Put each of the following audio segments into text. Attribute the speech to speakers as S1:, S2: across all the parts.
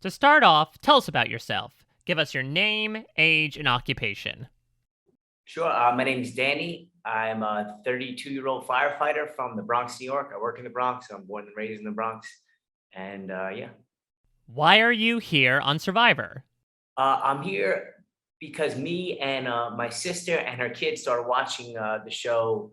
S1: To start off, tell us about yourself. Give us your name, age, and occupation.
S2: Sure. My name is Danny. I'm a 32-year-old firefighter from the Bronx, New York. I work in the Bronx. I'm born and raised in the Bronx. And yeah,
S1: Why are you here on Survivor?
S2: I'm here because me and my sister and her kids started watching the show.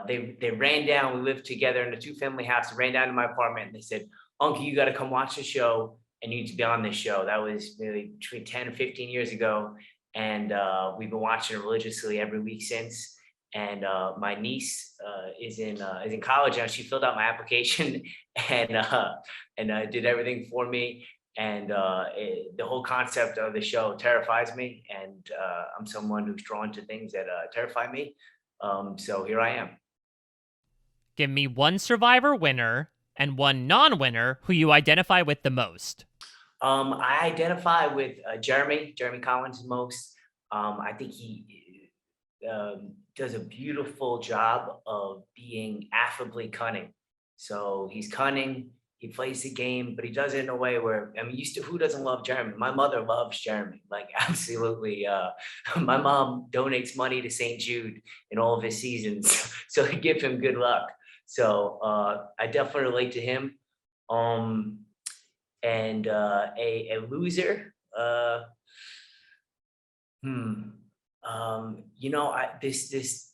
S2: They ran down. We lived together in a two-family house. They ran down to my apartment and they said, "Uncle, you got to come watch the show and you need to be on this show." That was maybe between 10 and 15 years ago, and we've been watching it religiously every week since. And my niece is in college now. She filled out my application and did everything for me, and the whole concept of the show terrifies me, and I'm someone who's drawn to things that terrify me. So here I am.
S1: Give me one Survivor winner and one non-winner who you identify with the most.
S2: I identify with Jeremy Collins the most. I think he does a beautiful job of being affably cunning. So he's cunning. He plays the game, but he does it in a way where, I mean, who doesn't love Jeremy? My mother loves Jeremy, like absolutely. My mom donates money to St. Jude in all of his seasons, so they give him good luck. So I definitely relate to him. Um, and a loser. Hmm. This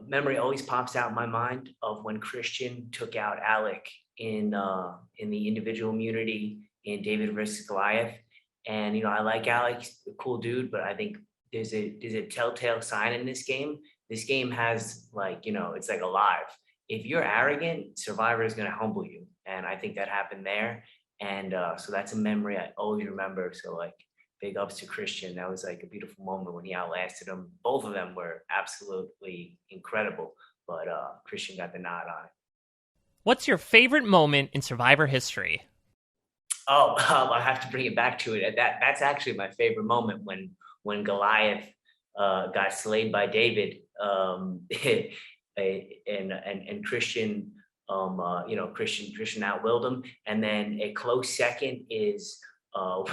S2: memory always pops out in my mind of when Christian took out Alec in the individual immunity in David versus Goliath. And I like Alec, he's a cool dude, but I think there's a telltale sign in this game. This game has, like, it's like alive. If you're arrogant, Survivor is going to humble you, and I think that happened there. And so that's a memory I always remember. So, like, big ups to Christian. That was like a beautiful moment when he outlasted him. Both of them were absolutely incredible, but Christian got the nod on it.
S1: What's your favorite moment in Survivor history?
S2: Oh, I have to bring it back to it. That's actually my favorite moment when Goliath got slayed by David, and Christian, Christian outwilled him, and then a close second is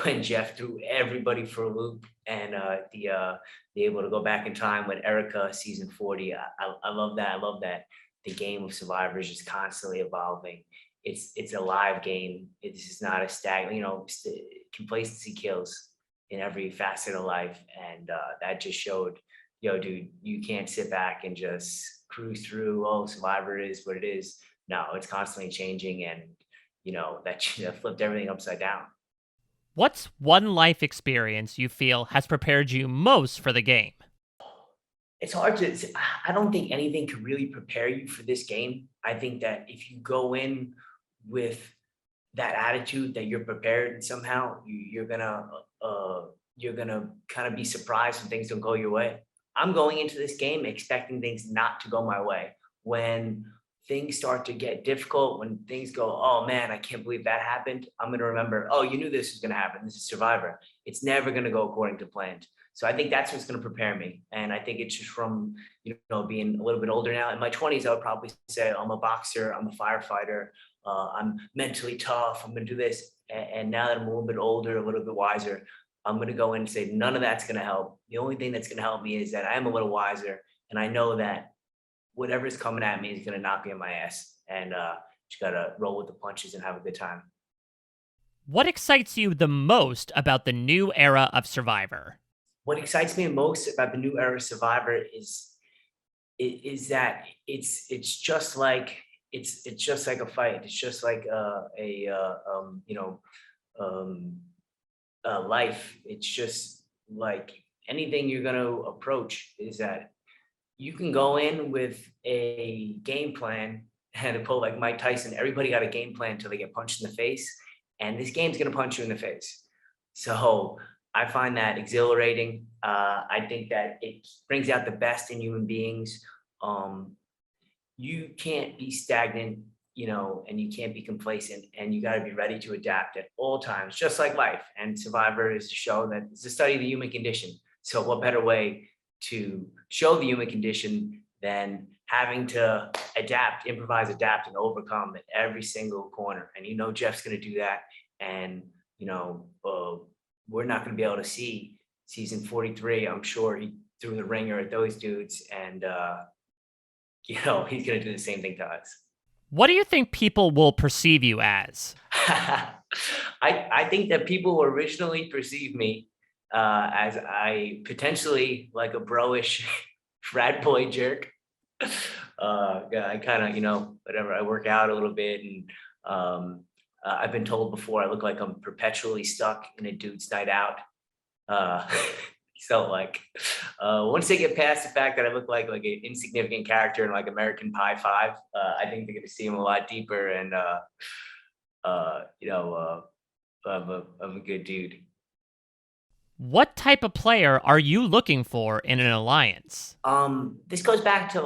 S2: when Jeff threw everybody for a loop, and the able to go back in time with Erica season 40. I love that. I love that the game of Survivor is just constantly evolving. It's a live game. It's just not a complacency kills in every facet of life, and that just showed, yo, dude, you can't sit back and just cruise through. Oh, Survivor is what it is. No, it's constantly changing, and that flipped everything upside down.
S1: What's one life experience you feel has prepared you most for the game?
S2: It's hard to. I don't think anything could really prepare you for this game. I think that if you go in with that attitude that you're prepared, somehow you're gonna kind of be surprised when things don't go your way. I'm going into this game expecting things not to go my way. When things start to get difficult, when things go, "Oh man, I can't believe that happened," I'm gonna remember, "Oh, you knew this was gonna happen. This is Survivor. It's never gonna go according to plan." So I think that's what's going to prepare me. And I think it's just from, being a little bit older now. In my 20s, I would probably say I'm a boxer, I'm a firefighter, I'm mentally tough, I'm going to do this. And now that I'm a little bit older, a little bit wiser, I'm going to go in and say, none of that's going to help. The only thing that's going to help me is that I am a little wiser. And I know that whatever's coming at me is going to knock me on my ass. And just got to roll with the punches and have a good time.
S1: What excites you the most about the new era of Survivor?
S2: What excites me most about the new era Survivor is that it's just like a fight. It's just like a life. It's just like anything you're gonna approach is that you can go in with a game plan and to pull like Mike Tyson. Everybody got a game plan until they get punched in the face, and this game's gonna punch you in the face. So I find that exhilarating. I think that it brings out the best in human beings. You can't be stagnant, and you can't be complacent, and you got to be ready to adapt at all times, just like life. And Survivor is to show that it's a study of the human condition. So what better way to show the human condition than having to improvise, adapt, and overcome at every single corner. And Jeff's going to do that. And we're not going to be able to see season 43. I'm sure he threw the ringer at those dudes, and he's going to do the same thing to us.
S1: What do you think people will perceive you as?
S2: I think that people originally perceived me as I potentially like a bro-ish frat boy jerk. I kind of, whatever, I work out a little bit, and I've been told before I look like I'm perpetually stuck in a dude's night out. So like, once they get past the fact that I look like an insignificant character in like American Pie 5, I think they're going to see him a lot deeper, and I'm a good dude.
S1: What type of player are you looking for in an alliance?
S2: This goes back to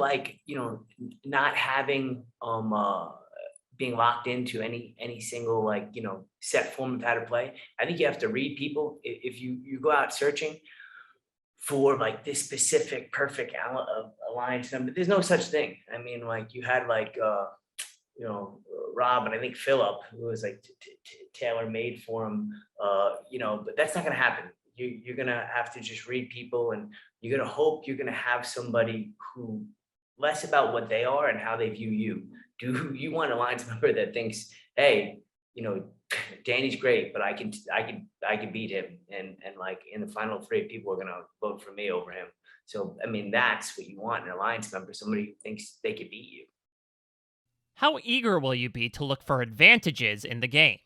S2: not having being locked into any single set form of how to play. I think you have to read people. If you go out searching for like this specific perfect alliance number, there's no such thing. I mean, like you had Rob and I think Philip, who was like tailor made for him, but that's not going to happen. You're going to have to just read people, and you're going to hope you're going to have somebody who less about what they are and how they view you. Do you want an alliance member that thinks, hey, Danny's great, but I can beat him, and like in the final three, people are going to vote for me over him. So, I mean, that's what you want in an alliance member, somebody who thinks they could beat you.
S1: How eager will you be to look for advantages in the game?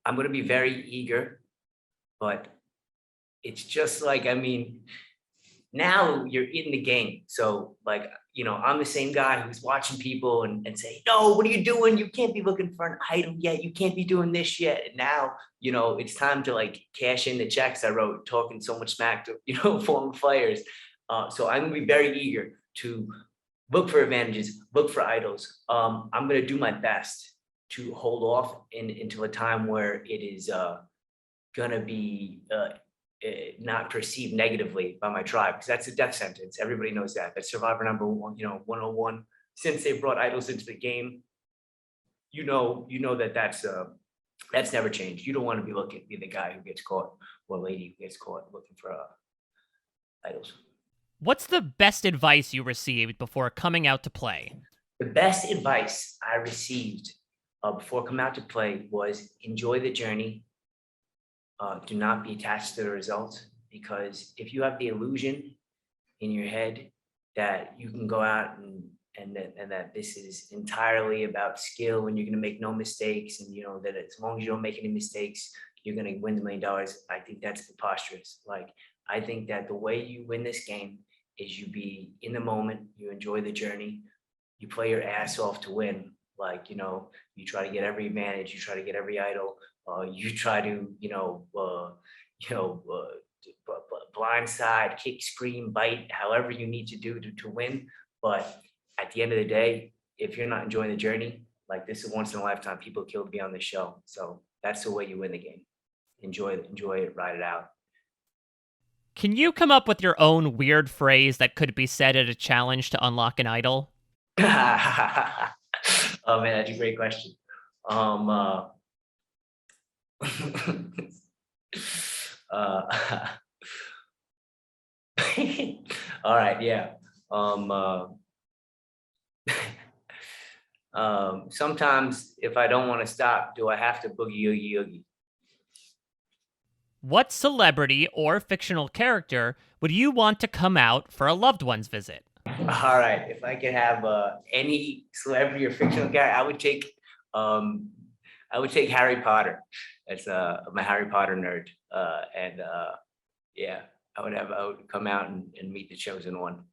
S2: I'm going to be very eager, but it's just like, I mean, now you're in the game. So like, I'm the same guy who's watching people and say, no, what are you doing? You can't be looking for an item yet. You can't be doing this yet. And now, it's time to like cash in the checks I wrote, talking so much smack to, former players. So I'm going to be very eager to look for advantages, look for idols. I'm going to do my best to hold off until a time where it is going to be not perceived negatively by my tribe, because that's a death sentence. Everybody knows that. That's Survivor number 101. Since they brought idols into the game, that's never changed. You don't want to be the guy who gets caught, or lady who gets caught looking for idols.
S1: What's the best advice you received before coming out to play?
S2: The best advice I received before coming out to play was enjoy the journey. Do not be attached to the results, because if you have the illusion in your head that you can go out and that this is entirely about skill and you're going to make no mistakes, and that as long as you don't make any mistakes, you're going to win $1 million, I think that's preposterous. Like, I think that the way you win this game is you be in the moment, you enjoy the journey, you play your ass off to win. Like, you try to get every advantage, you try to get every idol, you try to, blindside, kick, scream, bite, however you need to do to win. But at the end of the day, if you're not enjoying the journey, like, this is once in a lifetime. People kill to be on this show. So that's the way you win the game. Enjoy it, ride it out.
S1: Can you come up with your own weird phrase that could be said at a challenge to unlock an idol?
S2: Oh man, that's a great question. All right, yeah. Sometimes if I don't want to stop, do I have to boogie oogie oogie?
S1: What celebrity or fictional character would you want to come out for a loved one's visit?
S2: All right, if I could have any celebrity or fictional character, I would take Harry Potter. That's I'm a Harry Potter nerd, and yeah, I would come out and meet the chosen one.